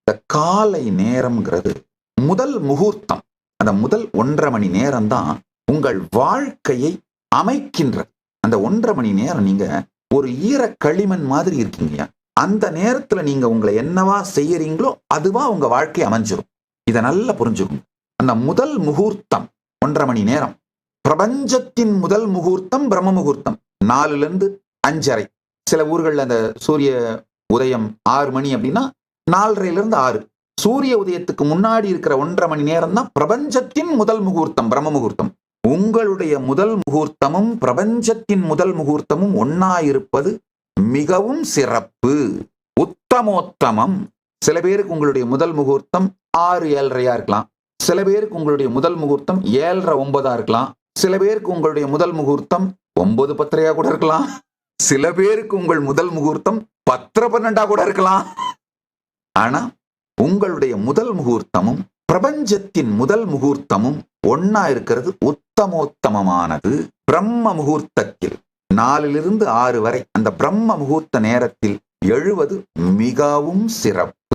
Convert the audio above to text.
இந்த காலை நேரம்ங்கிறது முதல் முகூர்த்தம். அந்த முதல் 1.5 மணி நேரம் தான் உங்கள் வாழ்க்கையை அமைக்கின்றது. அந்த 1.5 மணி நேரம் நீங்க ஒரு ஈர களிமண் மாதிரி இருக்கீங்க. அந்த நேரத்துல நீங்க உங்களை என்னவா செய்யறீங்களோ அதுவா உங்க வாழ்க்கை அமைஞ்சிரும். இதை நல்லா புரிஞ்சுக்கணும். அந்த முதல் முகூர்த்தம் 1.5 மணி நேரம். பிரபஞ்சத்தின் முதல் முகூர்த்தம் பிரம்ம முகூர்த்தம் 4லிருந்து 5:30. சில ஊர்கள்ல அந்த சூரிய உதயம் 6 மணி அப்படின்னா 4:30லிருந்து 6. சூரிய உதயத்துக்கு முன்னாடி இருக்கிற 1.5 மணி நேரம் தான் பிரபஞ்சத்தின் முதல் முகூர்த்தம் பிரம்ம முகூர்த்தம். உங்களுடைய முதல் முகூர்த்தமும் பிரபஞ்சத்தின் முதல் முகூர்த்தமும் ஒன்னா இருப்பது மிகவும் சிறப்பு, உத்தமோத்தமம். சில பேருக்கு உங்களுடைய முதல் முகூர்த்தம் 6-7:30 இருக்கலாம். சில பேருக்கு உங்களுடைய முதல் முகூர்த்தம் 7:30-9 இருக்கலாம். சில பேருக்கு உங்களுடைய முதல் முகூர்த்தம் 9-10 கூட இருக்கலாம். சில பேருக்கு உங்கள் முதல் முகூர்த்தம் 10-12 கூட இருக்கலாம். ஆனா உங்களுடைய முதல் முகூர்த்தமும் பிரபஞ்சத்தின் முதல் முகூர்த்தமும் ஒன்னா இருக்கிறது உத்தமோத்தமமானது. பிரம்ம முகூர்த்தத்தில் 4லிருந்து 6 வரை அந்த பிரம்ம முகூர்த்த நேரத்தில் எழுவது மிகவும் சிறப்பு.